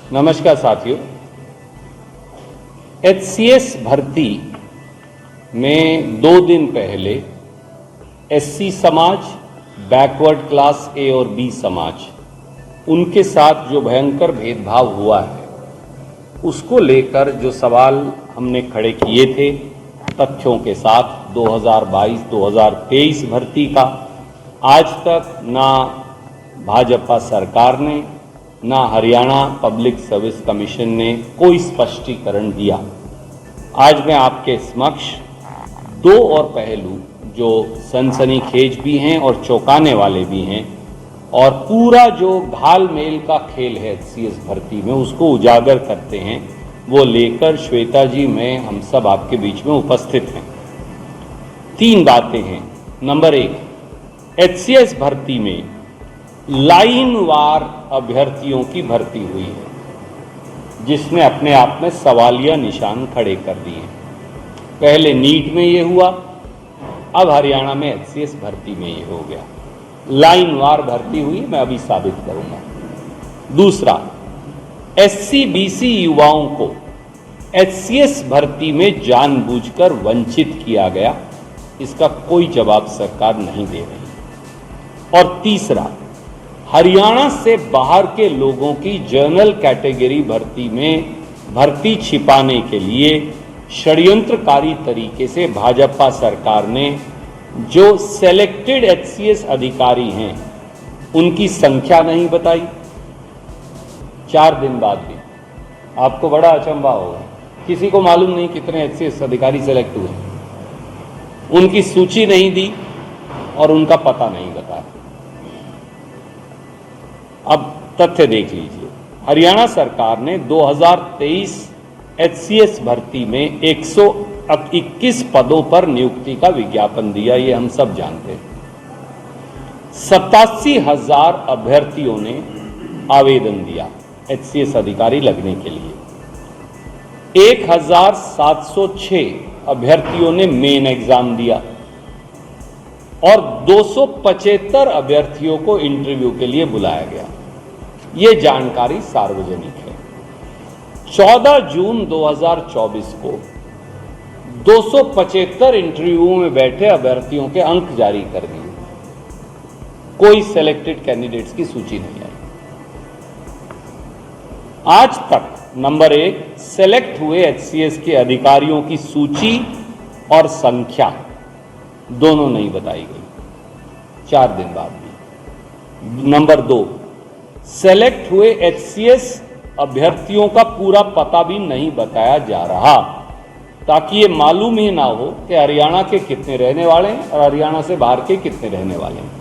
नमस्कार साथियों, एचसीएस भर्ती में 2 दिन पहले एससी समाज, बैकवर्ड क्लास ए और बी समाज, उनके साथ जो भयंकर भेदभाव हुआ है उसको लेकर जो सवाल हमने खड़े किए थे तथ्यों के साथ 2022-2023 भर्ती का, आज तक ना भाजपा सरकार ने ना हरियाणा पब्लिक सर्विस कमीशन ने कोई स्पष्टीकरण दिया। आज मैं आपके समक्ष 2 और पहलू जो सनसनीखेज भी हैं और चौंकाने वाले भी हैं और पूरा जो घाल-मेल का खेल है एचसीएस भर्ती में उसको उजागर करते हैं, वो लेकर श्वेता जी मैं हम सब आपके बीच में उपस्थित हैं। 3 बातें हैं। नंबर 1, एचसीएस भर्ती में लाइन वार अभ्यर्थियों की भर्ती हुई है, जिसने अपने आप में सवालिया निशान खड़े कर दिए। पहले नीट में ये हुआ, अब हरियाणा में एचसीएस भर्ती में ये हो गया। लाइन वार भर्ती हुई, मैं अभी साबित करूंगा। दूसरा, एससी बीसी युवाओं को एचसीएस भर्ती में जानबूझकर वंचित किया गया, इसका कोई जवाब सरकार नहीं दे रही। और तीसरा, हरियाणा से बाहर के लोगों की जनरल कैटेगरी भर्ती में भर्ती छिपाने के लिए षड्यंत्रकारी तरीके से भाजपा सरकार ने जो सेलेक्टेड एचसीएस अधिकारी हैं उनकी संख्या नहीं बताई। 4 दिन बाद भी आपको बड़ा अचंभा होगा, किसी को मालूम नहीं कितने एचसीएस अधिकारी सेलेक्ट हुए, उनकी सूची नहीं दी और उनका पता नहीं बताया। अब तथ्य देख लीजिए, हरियाणा सरकार ने 2023 एचसीएस भर्ती में 121 पदों पर नियुक्ति का विज्ञापन दिया, ये हम सब जानते हैं। 87,000 अभ्यर्थियों ने आवेदन दिया एचसीएस अधिकारी लगने के लिए। 1,706 अभ्यर्थियों ने मेन एग्जाम दिया और 275 अभ्यर्थियों को इंटरव्यू के लिए बुलाया गया। ये जानकारी सार्वजनिक है। 14 जून 2024 को 275 इंटरव्यू में बैठे अभ्यर्थियों के अंक जारी कर दिए। कोई सेलेक्टेड कैंडिडेट्स की सूची नहीं आई। आज तक नंबर 1, सेलेक्ट हुए एचसीएस के अधिकारियों की सूची और संख्या दोनों नहीं बताई गई, 4 दिन बाद भी। नंबर 2, सेलेक्ट हुए एचसीएस अभ्यर्थियों का पूरा पता भी नहीं बताया जा रहा, ताकि ये मालूम ही ना हो कि हरियाणा के कितने रहने वाले हैं और हरियाणा से बाहर के कितने रहने वाले हैं।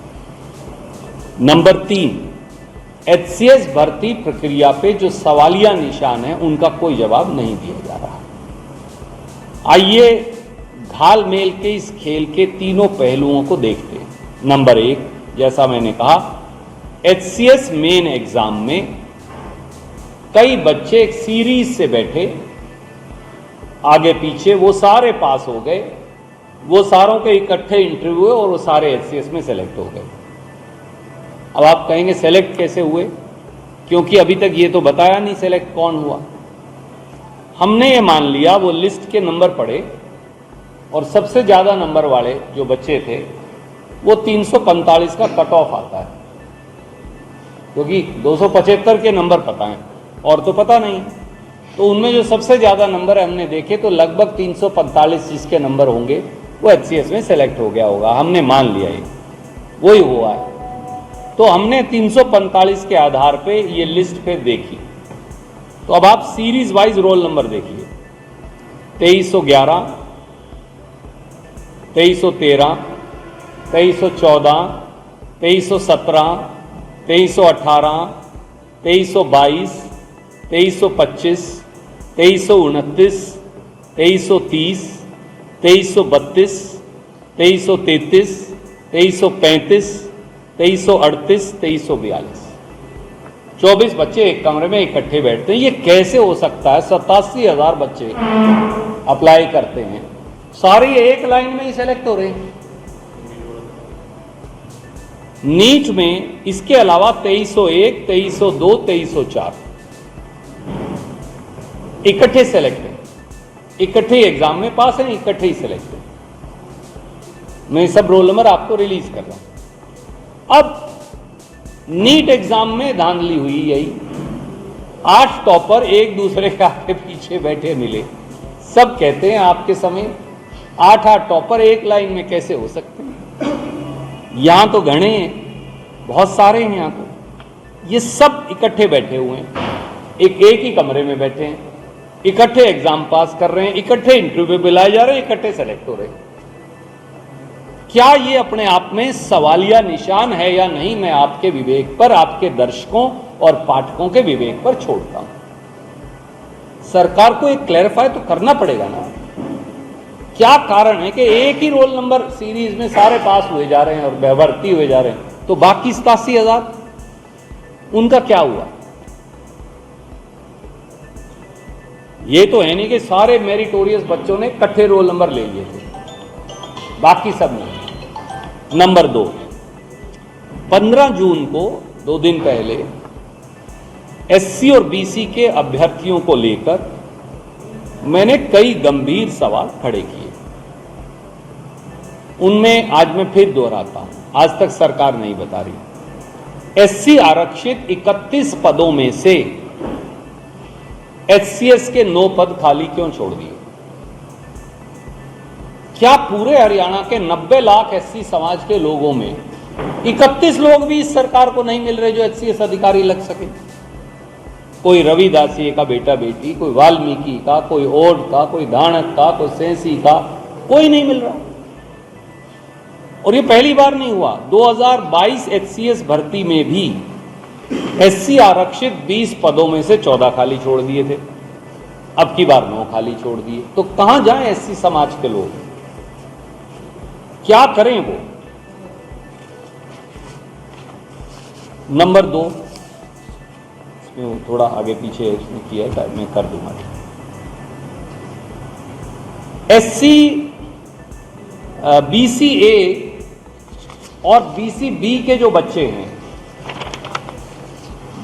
नंबर 3, एचसीएस भर्ती प्रक्रिया पे जो सवालिया निशान है उनका कोई जवाब नहीं दिया जा रहा। आइए घाल मेल के इस खेल के तीनों पहलुओं को देखते हैं। नंबर 1, जैसा मैंने कहा, एचसीएस मेन एग्जाम में कई बच्चे एक सीरीज से बैठे, आगे पीछे वो सारे पास हो गए, वो सारों के इकट्ठे इंटरव्यू हुए और वो सारे एचसीएस में सेलेक्ट हो गए। अब आप कहेंगे सेलेक्ट कैसे हुए, क्योंकि अभी तक ये तो बताया नहीं सेलेक्ट कौन हुआ। हमने ये मान लिया वो लिस्ट के नंबर पढ़े और सबसे ज्यादा नंबर वाले जो बच्चे थे वो 345 का कट ऑफ आता है, क्योंकि 275 के नंबर पता हैं और तो पता नहीं, तो उनमें जो सबसे ज्यादा नंबर है हमने देखे तो लगभग 345 जिसके नंबर होंगे वो एचसीएस में सेलेक्ट हो गया होगा। हमने मान लिया ये वही हुआ है। तो हमने 345 के आधार पे ये लिस्ट फिर देखी। तो अब आप सीरीज वाइज रोल नंबर देखिए, 2311, 2313, 2314, 2317, 2318, 2322, 2325, 2329, 2330, 2332, 2333, 2335, 2338, 2342, 24 बच्चे एक कमरे में इकट्ठे बैठते हैं। ये कैसे हो सकता है? 87,000 बच्चे अप्लाई करते हैं, सारे एक लाइन में ही सेलेक्ट हो रहे हैं। नीट में इसके अलावा 2301, 2302, 2304 इकट्ठे सेलेक्ट हैं, इकट्ठे एग्जाम में पास हैं, इकट्ठे ही सेलेक्ट हैं। मैं सब रोल नंबर आपको रिलीज कर रहा हूं। अब नीट एग्जाम में धांधली हुई यही, 8 टॉपर एक दूसरे के आगे पीछे बैठे मिले। सब कहते हैं आपके समय 8 टॉपर एक लाइन में कैसे हो सकते हैं? यहां तो गणे हैं, बहुत सारे हैं यहां तो। ये सब इकट्ठे बैठे हुए हैं, एक ही कमरे में बैठे हैं, इकट्ठे एग्जाम पास कर रहे हैं, इकट्ठे इंटरव्यू बुलाए जा रहे हैं, इकट्ठे सेलेक्ट हो रहे हैं। क्या ये अपने आप में सवालिया निशान है या नहीं, मैं आपके विवेक पर, आपके दर्शकों और पाठकों के विवेक पर छोड़ता हूं। सरकार को एक क्लैरिफाई तो करना पड़ेगा ना, क्या कारण है कि एक ही रोल नंबर सीरीज में सारे पास हुए जा रहे हैं और भर्ती हुए जा रहे हैं, तो बाकी 87,000 उनका क्या हुआ? ये तो है नहीं कि सारे मेरिटोरियस बच्चों ने इकट्ठे रोल नंबर ले लिए थे, बाकी सब नहीं। नंबर 2, 15 जून को 2 दिन पहले एससी और बीसी के अभ्यर्थियों को लेकर मैंने कई गंभीर सवाल खड़े किए। उनमें आज मैं फिर दोहराता हूं, आज तक सरकार नहीं बता रही। एससी आरक्षित 31 पदों में से एचसीएस के 9 पद खाली क्यों छोड़ दिए? क्या पूरे हरियाणा के 90 लाख एससी समाज के लोगों में 31 लोग भी इस सरकार को नहीं मिल रहे जो एचसीएस अधिकारी लग सके? कोई रविदासिये का बेटा बेटी, कोई वाल्मीकि का, कोई ओड का, कोई धाणक का, कोई सेंसी का, कोई नहीं मिल रहा। और ये पहली बार नहीं हुआ, 2022 एचसीएस भर्ती में भी एससी आरक्षित 20 पदों में से 14 खाली छोड़ दिए थे, अब की बार 9 खाली छोड़ दिए। तो कहां जाएं एससी समाज के लोग, क्या करें वो? नंबर 2, इसमें थोड़ा आगे पीछे इसमें किया है, मैं कर दूंगा। एससी बीसीए और बीसीबी के जो बच्चे हैं,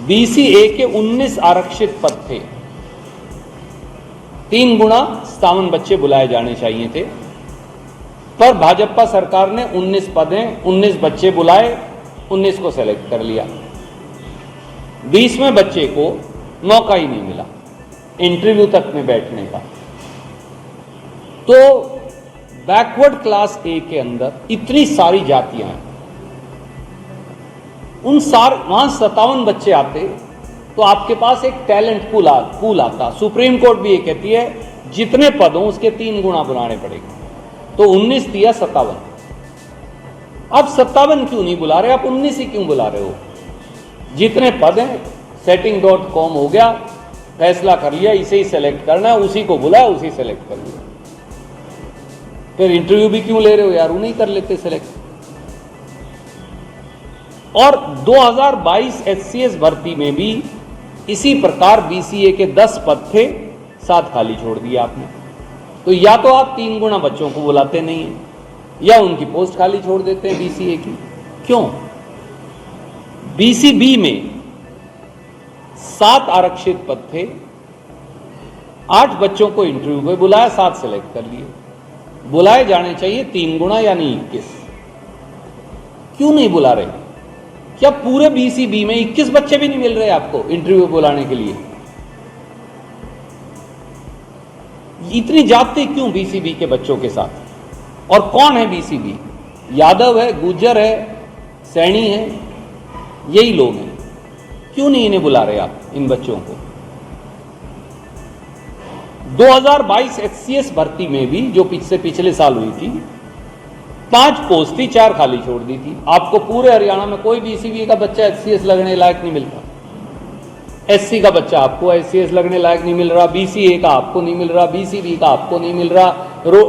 बीसीए के 19 आरक्षित पद थे, 3 गुना 57 बच्चे बुलाए जाने चाहिए थे, पर भाजपा सरकार ने 19 पदें 19 बच्चे बुलाए, 19 को सेलेक्ट कर लिया। 20वें बच्चे को मौका ही नहीं मिला इंटरव्यू तक में बैठने का। तो बैकवर्ड क्लास ए के अंदर इतनी सारी जातियां हैं, वहां 57 बच्चे आते तो आपके पास एक टैलेंट पूल आता। सुप्रीम कोर्ट भी ये कहती है जितने पद हों उसके 3 गुना बुलाने पड़ेंगे। तो 19 दिया 57, अब 57 क्यों नहीं बुला रहे, आप 19 ही क्यों बुला रहे हो? जितने पद हैं setting.com हो गया, फैसला कर लिया, इसे ही सेलेक्ट करना है, उसी को बुलाया, उसी सेलेक्ट कर लिया। फिर इंटरव्यू भी क्यों ले रहे हो यार, उन्हीं कर लेते सेलेक्ट। और 2022 एचसीएस भर्ती में भी इसी प्रकार बीसीए के 10 पद थे, 7 खाली छोड़ दिया आपने। तो या तो आप 3 गुना बच्चों को बुलाते नहीं हैं, या उनकी पोस्ट खाली छोड़ देते हैं बीसीए की। क्यों? बीसीबी में 7 आरक्षित पद थे, 8 बच्चों को इंटरव्यू पे बुलाया, 7 सेलेक्ट कर लिए। बुलाए जाने चाहिए 3 गुना यानी 21, क्यों नहीं बुला रहे? क्या पूरे बीसीबी में 21 बच्चे भी नहीं मिल रहे आपको इंटरव्यू बुलाने के लिए? इतनी जाति क्यों बीसीबी के बच्चों के साथ? और कौन है बीसीबी? यादव है, गुर्जर है, सैनी है, यही लोग हैं। क्यों नहीं इन्हें बुला रहे आप, इन बच्चों को? 2022 एचसीएस भर्ती में भी जो पिछले साल हुई थी, 5 पोस्ट थी, 4 खाली छोड़ दी थी। आपको पूरे हरियाणा में कोई बीसीबी का बच्चा एचसीएस लगने लायक नहीं मिलता। एससी का बच्चा आपको एचसीएस लगने लायक नहीं मिल रहा, बीसीए का आपको नहीं मिल रहा, बीसीबी का आपको नहीं मिल रहा,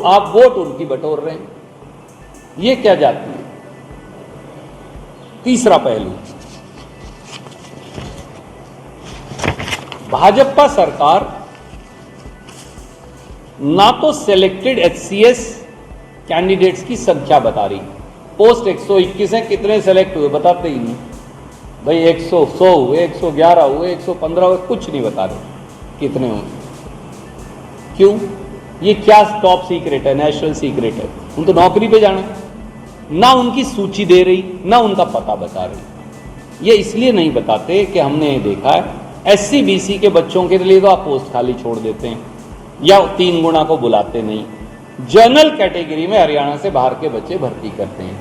आप वोट उनकी बटोर रहे हैं। ये क्या जाती है? तीसरा पहलू, भाजपा सरकार ना तो सिलेक्टेड एचसीएस कैंडिडेट्स की संख्या बता रही, पोस्ट 121 है, कितने सेलेक्ट हुए बताते ही नहीं भाई। 100 हुए, 111 हुए, 115 हुए, कुछ नहीं बता रहे कितने हुए। क्यों? ये क्या टॉप सीक्रेट है, नेशनल सीक्रेट है? उनको नौकरी पे जाना है, ना उनकी सूची दे रही, ना उनका पता बता रही। ये इसलिए नहीं बताते कि हमने ये देखा है SC BC के बच्चों के लिए तो आप पोस्ट खाली छोड़ देते हैं या 3 गुना को बुलाते नहीं। जनरल कैटेगरी में हरियाणा से बाहर के बच्चे भर्ती करते हैं,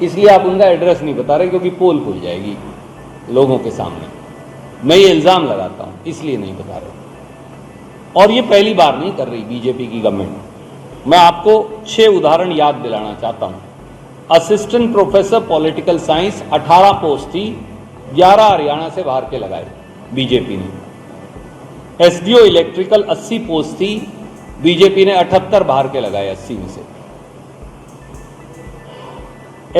इसलिए आप उनका एड्रेस नहीं बता रहे, क्योंकि पोल खुल जाएगी लोगों के सामने। मैं ये इल्जाम लगाता हूं, इसलिए नहीं बता रहे। और ये पहली बार नहीं कर रही बीजेपी की गवर्नमेंट। मैं आपको 6 उदाहरण याद दिलाना चाहता हूं। Assistant professor political science 18 post थी, 11 हरियाणा से बाहर के लगाए बीजेपी ने। SDO इलेक्ट्रिकल 80 पोस्ट थी, बीजेपी ने 78 बाहर के लगाए 80 में से।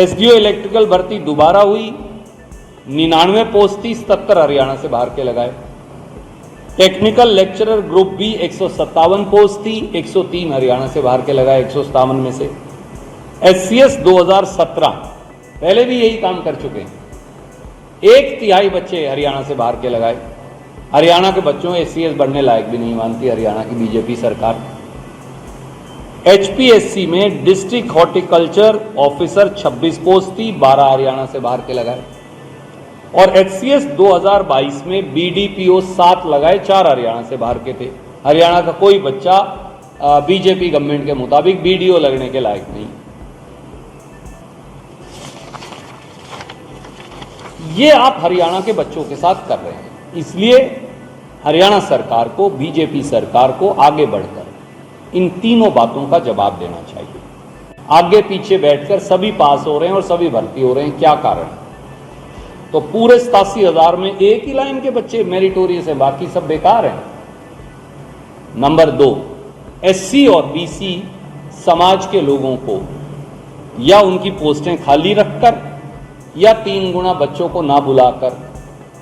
SDO इलेक्ट्रिकल भर्ती दोबारा हुई, 99 पोस्ट थी, 77 हरियाणा से बाहर के लगाए। Technical lecturer group B 157 post थी, 103 हरियाणा से बाहर के लगाए 157 में से। SCS 2017 पहले भी यही काम कर चुके हैं, 1/3 बच्चे हरियाणा से बाहर के लगाए। हरियाणा के बच्चों में SCS बढ़ने लायक भी नहीं मानती हरियाणा की बीजेपी सरकार। HPSC में डिस्ट्रिक्ट हॉर्टिकल्चर ऑफिसर 26 पोस्ट थी, 12 हरियाणा से बाहर के लगाए। और HCS 2022 में BDPO 7 लगाए, 4 हरियाणा से बाहर के थे। हरियाणा का कोई बच्चा बीजेपी गवर्नमेंट के मुताबिक BDO लगने के लायक नहीं। ये आप हरियाणा के बच्चों के साथ कर रहे हैं, इसलिए हरियाणा सरकार को, बीजेपी सरकार को आगे बढ़कर इन तीनों बातों का जवाब देना चाहिए। आगे पीछे बैठकर सभी पास हो रहे हैं और सभी भर्ती हो रहे हैं, क्या कारण? तो पूरे 87,000 में एक ही लाइन के बच्चे मेरिटोरियस हैं, बाकी सब बेकार हैं। नंबर 2, SC और BC समाज के लोगों को या उनकी पोस्टें खाली रखकर या 3 गुना बच्चों को ना बुलाकर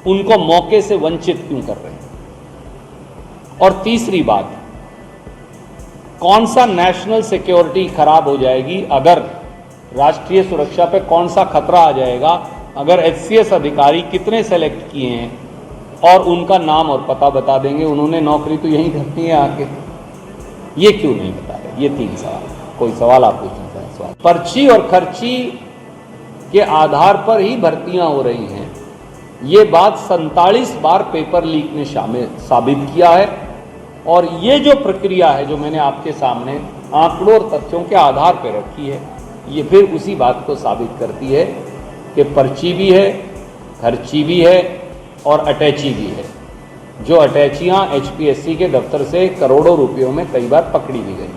उनको मौके से वंचित क्यों कर रहे हैं? और तीसरी बात, कौन सा नेशनल सिक्योरिटी खराब हो जाएगी, अगर राष्ट्रीय सुरक्षा पे कौन सा खतरा आ जाएगा अगर HCS अधिकारी कितने सेलेक्ट किए हैं और उनका नाम और पता बता देंगे, उन्होंने नौकरी तो यहीं करती है आके, ये क्यों नहीं बता रहे? ये 3 सवाल। कोई सवाल आप पूछना चाहें? सवाल। पर्ची और खर्ची के आधार पर ही भर्तियां हो रही हैं, ये बात 47 बार पेपर लीक ने साबित किया है। और ये जो प्रक्रिया है जो मैंने आपके सामने आंकड़ों और तथ्यों के आधार पर रखी है, ये फिर उसी बात को साबित करती है कि पर्ची भी है, खर्ची भी है और अटैची भी है। जो अटैचियां HPSC के दफ्तर से करोड़ों रुपयों में कई बार पकड़ी भी गई।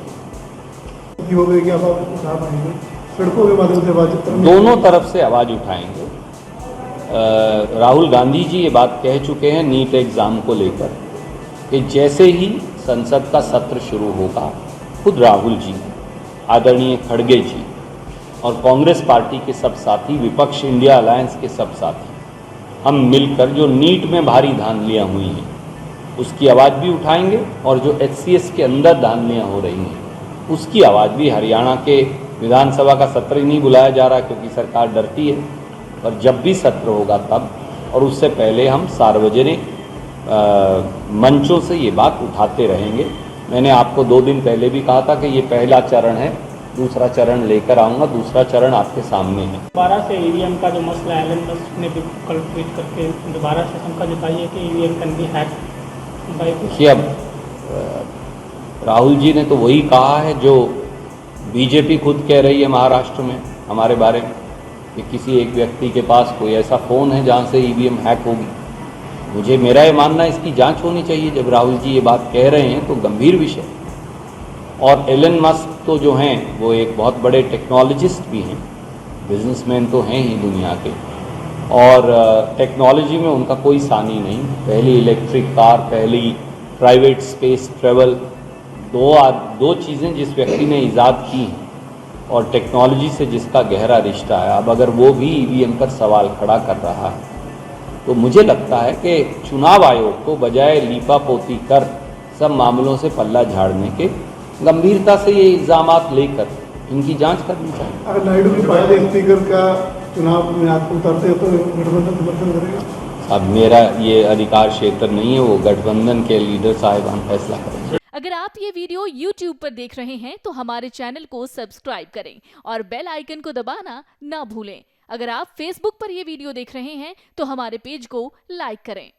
सड़कों के माध्यम से दोनों तरफ से आवाज उठाएंगे। राहुल गांधी जी ये बात कह चुके हैं नीट एग्जाम को लेकर कि जैसे ही संसद का सत्र शुरू होगा, खुद राहुल जी, आदरणीय खड़गे जी और कांग्रेस पार्टी के सब साथी, विपक्ष इंडिया अलायंस के सब साथी, हम मिलकर जो नीट में भारी धांधलियां हुई हैं उसकी आवाज़ भी उठाएंगे और जो HCS के अंदर धांधलियां हो रही हैं उसकी आवाज़ भी। हरियाणा के विधानसभा का सत्र ही नहीं बुलाया जा रहा क्योंकि सरकार डरती है, और जब भी सत्र होगा तब, और उससे पहले हम सार्वजनिक मंचों से ये बात उठाते रहेंगे। मैंने आपको 2 दिन पहले भी कहा था कि ये पहला चरण है, दूसरा चरण लेकर आऊँगा, दूसरा चरण आपके सामने है। दोबारा से EVM का जो मसला है, एलन मस्क ने भी कल ट्वीट करके दोबारा से शंका जताई है कि EVM कैन बी हैक। कि अब राहुल जी ने तो वही कहा है जो बीजेपी खुद कह रही है महाराष्ट्र में हमारे बारे में, कि किसी एक व्यक्ति के पास कोई ऐसा फ़ोन है जहाँ से EVM हैक होगी। मुझे, मेरा ये मानना है इसकी जांच होनी चाहिए। जब राहुल जी ये बात कह रहे हैं तो गंभीर विषय। और एलन मस्क तो जो हैं वो एक बहुत बड़े टेक्नोलॉजिस्ट भी हैं, बिजनेसमैन तो हैं ही दुनिया के, और टेक्नोलॉजी में उनका कोई सानी नहीं। पहली इलेक्ट्रिक कार, पहली प्राइवेट स्पेस ट्रेवल, दो चीज़ें जिस व्यक्ति ने ईजाद की हैं और टेक्नोलॉजी से जिसका गहरा रिश्ता है, अब अगर वो भी EVM पर सवाल खड़ा कर रहा है तो मुझे लगता है कि चुनाव आयोग को बजाय लीपापोती कर सब मामलों से पल्ला झाड़ने के गंभीरता से ये इल्ज़ामात लेकर इनकी जांच करनी चाहिए। अगर नायडू की पार्टी स्पीकर का चुनाव में आपको उतरते हो तो गठबंधन समर्थन करेगा? अब मेरा ये अधिकार क्षेत्र नहीं है, वो गठबंधन के लीडर साहिबान फैसला करेंगे। अगर आप ये वीडियो YouTube पर देख रहे हैं तो हमारे चैनल को सब्सक्राइब करें और बेल आइकन को दबाना ना भूलें। अगर आप Facebook पर ये वीडियो देख रहे हैं तो हमारे पेज को लाइक करें।